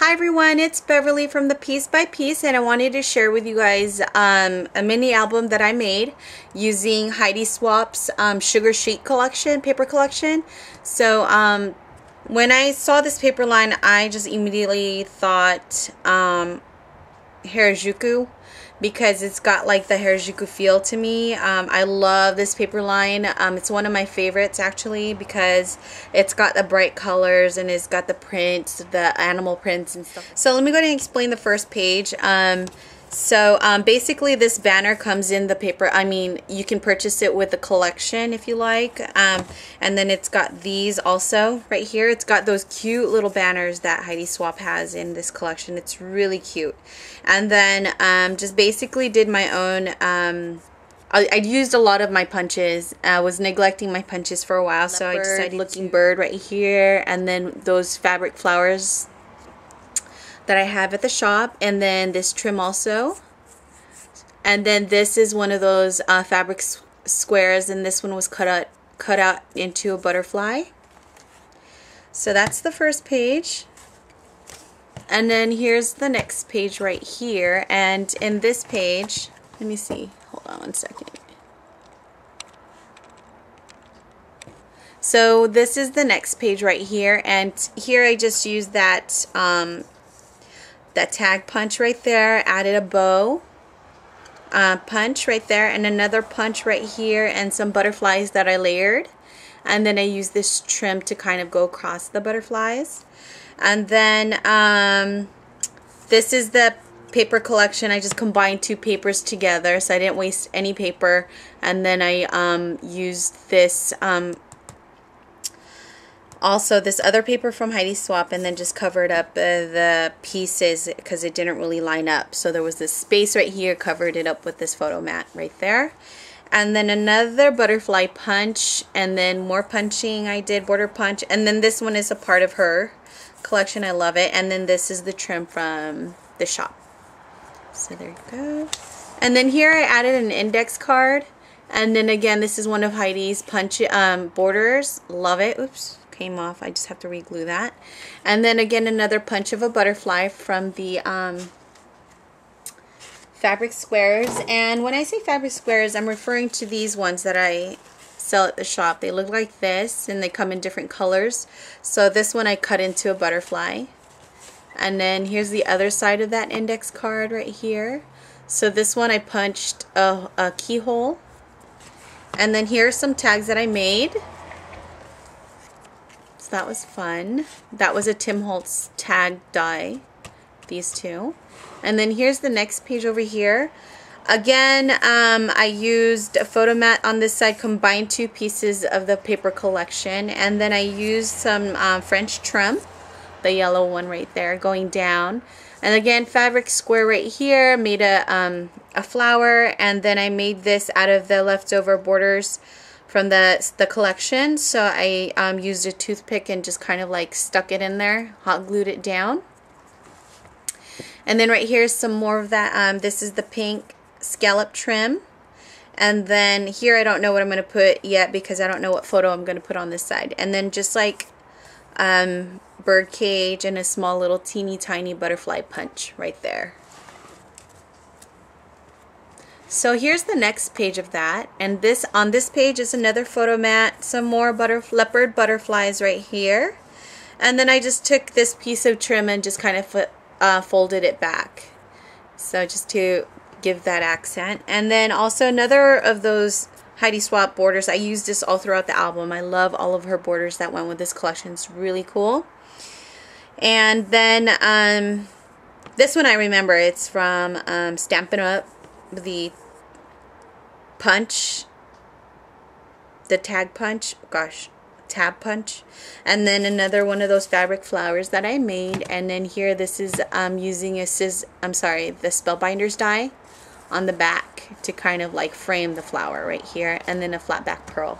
Hi everyone, it's Beverly from the Piece by Piece, and I wanted to share with you guys a mini album that I made using Heidi Swapp's Sugar Chic collection, paper collection. So when I saw this paper line, I just immediately thought Harajuku, because it's got like the Harajuku feel to me. I love this paper line. It's one of my favorites actually, because it's got the bright colors and it's got the prints, the animal prints and stuff. So let me go ahead and explain the first page. Basically this banner comes in the paper. I mean, you can purchase it with the collection if you like. And then it's got these also right here. It's got those cute little banners that Heidi Swapp has in this collection. It's really cute. And then just basically did my own, I used a lot of my punches. I was neglecting my punches for a while, so I decided looking bird right here, and then those fabric flowers that I have at the shop, and then this trim also, and then this is one of those fabric squares, and this one was cut out into a butterfly. So that's the first page, and then here's the next page right here. And in this page, let me see, hold on one second. So this is the next page right here, and here I just used that that tag punch right there, added a bow punch right there, and another punch right here, and some butterflies that I layered, and then I used this trim to kind of go across the butterflies. And then this is the paper collection. I just combined two papers together, so I didn't waste any paper. And then I used this also this other paper from Heidi Swapp, and then just covered up the pieces because it didn't really line up. So there was this space right here, covered it up with this photo mat right there. And then another butterfly punch, and then more punching I did, border punch. And then this one is a part of her collection. I love it. And then this is the trim from the shop. So there you go. And then here I added an index card. And then again, this is one of Heidi's punch borders. Love it. Oops. Came off. I just have to re-glue that. And then again, another punch of a butterfly from the fabric squares. And when I say fabric squares, I'm referring to these ones that I sell at the shop. They look like this, and they come in different colors. So this one I cut into a butterfly. And then here's the other side of that index card right here. So this one I punched a keyhole. And then here are some tags that I made. That was fun. That was a Tim Holtz tag die, these two. And then here's the next page over here. Again, I used a photo mat on this side, combined two pieces of the paper collection, and then I used some French trim, the yellow one right there, going down. And again, fabric square right here, made a flower, and then I made this out of the leftover borders from the collection. So I used a toothpick and just kind of like stuck it in there, hot glued it down. And then right here is some more of that. This is the pink scallop trim. And then here I don't know what I'm going to put yet, because I don't know what photo I'm going to put on this side. And then just like bird cage and a small little teeny tiny butterfly punch right there. So here's the next page of that, and on this page is another photo mat, some more leopard butterflies right here, and then I just took this piece of trim and just kind of folded it back, so just to give that accent. And then also another of those Heidi Swapp borders. I used this all throughout the album. I love all of her borders that went with this collection. It's really cool. And then this one I remember, it's from Stampin' Up, the punch, the tag punch, gosh, tab punch. And then another one of those fabric flowers that I made. And then here, this is using the Spellbinders die on the back to kind of like frame the flower right here, and then a flat back pearl.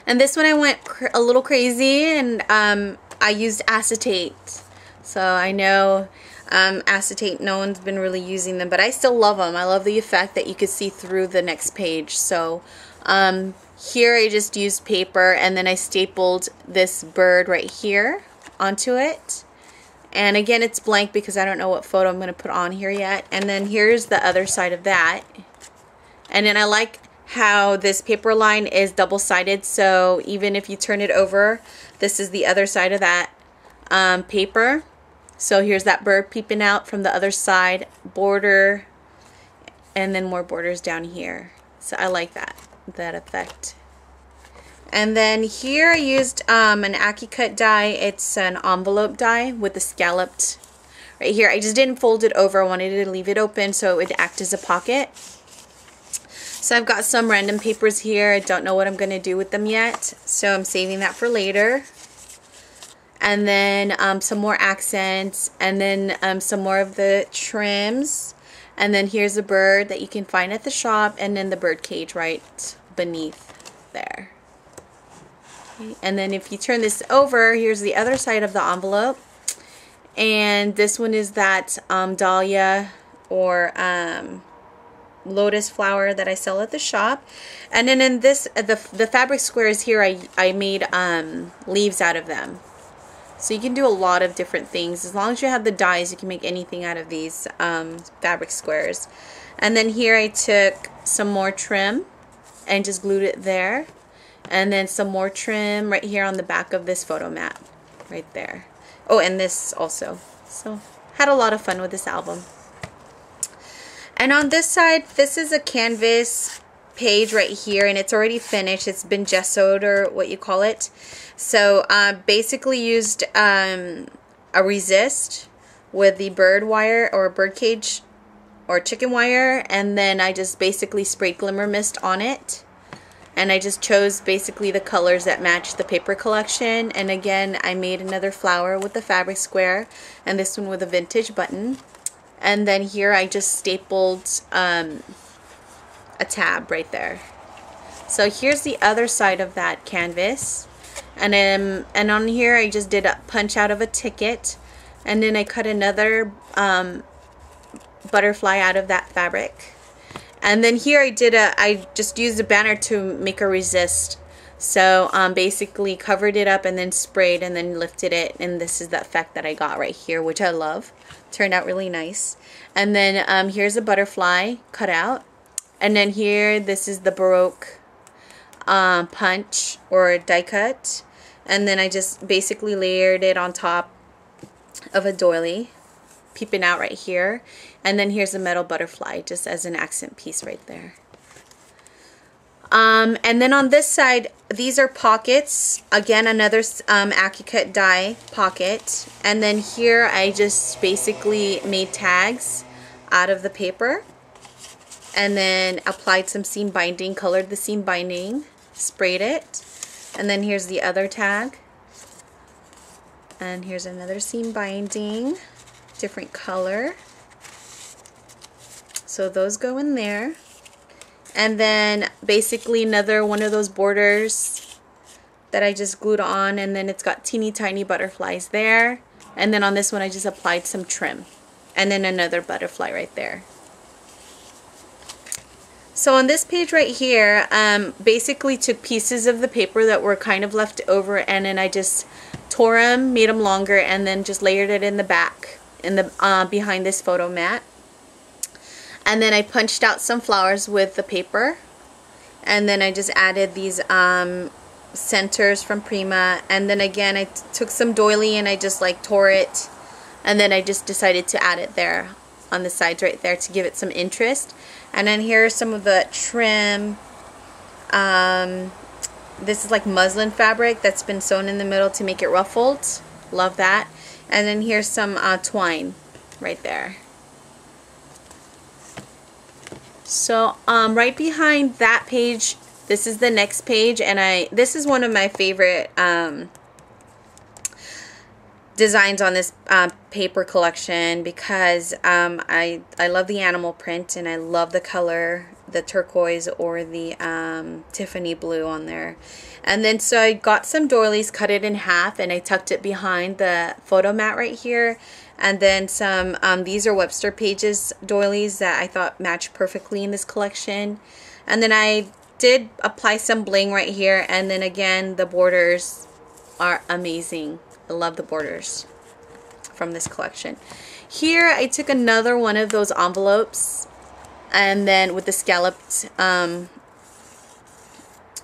And this one I went a little crazy, and I used acetate. So I know acetate, no one's been really using them, but I still love them. I love the effect that you could see through the next page. So here I just used paper, and then I stapled this bird right here onto it. And again, it's blank because I don't know what photo I'm going to put on here yet. And then here's the other side of that. And then I like how this paper line is double-sided, so even if you turn it over, this is the other side of that paper. So here's that bird peeping out from the other side, border, and then more borders down here. So I like that effect. And then here I used an AccuCut die. It's an envelope die with the scalloped right here. I just didn't fold it over. I wanted to leave it open so it would act as a pocket. So I've got some random papers here. I don't know what I'm going to do with them yet, so I'm saving that for later. And then some more accents, and then some more of the trims. And then here's a bird that you can find at the shop, and then the bird cage right beneath there. Okay. And then if you turn this over, here's the other side of the envelope. And this one is that dahlia or lotus flower that I sell at the shop. And then in this, the fabric squares here, I made leaves out of them. So you can do a lot of different things. As long as you have the dies, you can make anything out of these fabric squares. And then here I took some more trim and just glued it there. And then some more trim right here on the back of this photo mat right there. Oh, and this also. So had a lot of fun with this album. And on this side, this is a canvas page right here, and it's already finished. It's been gessoed, or what you call it. So basically used a resist with the bird wire or bird cage or chicken wire, and then I just basically sprayed glimmer mist on it. And I just chose basically the colors that match the paper collection. And again, I made another flower with the fabric square, and this one with a vintage button. And then here I just stapled a tab right there. So here's the other side of that canvas. And on here I just did a punch out of a ticket. And then I cut another butterfly out of that fabric. And then here I just used a banner to make a resist. So basically covered it up and then sprayed and then lifted it. And this is the effect that I got right here, which I love. Turned out really nice. And then here's a butterfly cut out. And then here, this is the Baroque punch or die cut. And then I just basically layered it on top of a doily, peeping out right here. And then here's a metal butterfly just as an accent piece right there. And then on this side, these are pockets. Again, another AccuCut die pocket. And then here I just basically made tags out of the paper. And then applied some seam binding, colored the seam binding, sprayed it. And then here's the other tag. And here's another seam binding, different color. So those go in there. And then basically another one of those borders that I just glued on, and then it's got teeny tiny butterflies there. And then on this one I just applied some trim. And then another butterfly right there. So on this page right here, basically took pieces of the paper that were kind of left over, and then I just tore them, made them longer, and then just layered it in the back, in the behind this photo mat. And then I punched out some flowers with the paper, and then I just added these centers from Prima. And then again I took some doily and I just like tore it, and then I just decided to add it there on the sides right there to give it some interest. And then here are some of the trim. This is like muslin fabric that's been sewn in the middle to make it ruffled. Love that. And then here's some twine right there. So right behind that page, this is the next page, and this is one of my favorite designs on this paper collection, because I love the animal print, and I love the color, the turquoise or the Tiffany blue on there. And then so I got some doilies, cut it in half, and I tucked it behind the photo mat right here. And then some, these are Webster Pages doilies that I thought matched perfectly in this collection. And then I did apply some bling right here, and then again the borders are amazing. I love the borders. from this collection. Here I took another one of those envelopes, and then with the scalloped, what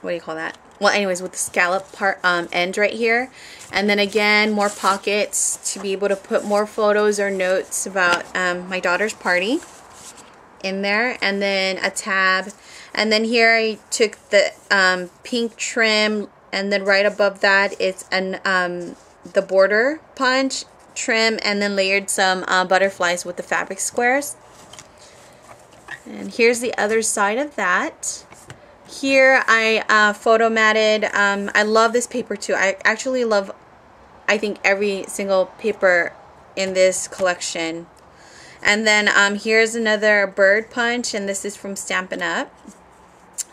do you call that? Well, anyways, with the scallop part end right here, and then again more pockets to be able to put more photos or notes about my daughter's party in there, and then a tab, and then here I took the pink trim, and then right above that it's the border punch trim, and then layered some butterflies with the fabric squares. And here's the other side of that. Here I photo matted. I love this paper too. I actually love, I think, every single paper in this collection. And then here's another bird punch, and this is from Stampin' Up.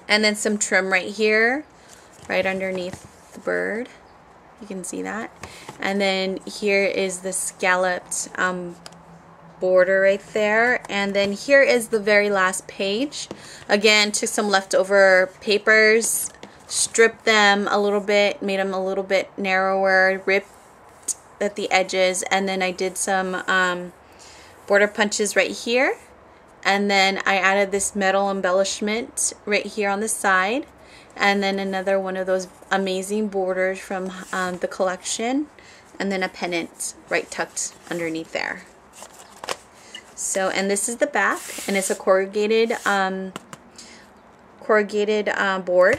And then some trim right here, right underneath the bird. You can see that. And then here is the scalloped border right there. And then here is the very last page. Again, took some leftover papers, stripped them a little bit, made them a little bit narrower, ripped at the edges, and then I did some border punches right here, and then I added this metal embellishment right here on the side, and then another one of those amazing borders from the collection, and then a pennant right tucked underneath there. So, and this is the back, and it's a corrugated board.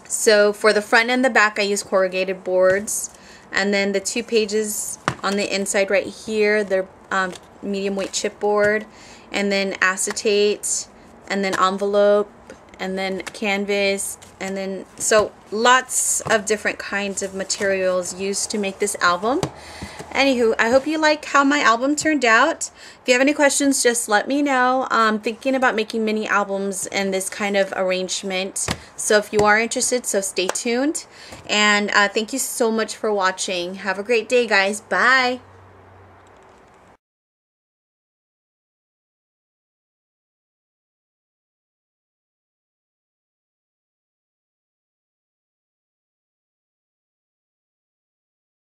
So for the front and the back I use corrugated boards, and then the 2 pages on the inside right here, they're medium weight chipboard, and then acetate, and then envelope, and then canvas, and then so lots of different kinds of materials used to make this album. Anywho, I hope you like how my album turned out. If you have any questions, just let me know. I'm thinking about making mini albums in this kind of arrangement, so if you are interested, so stay tuned. And thank you so much for watching. Have a great day, guys. Bye.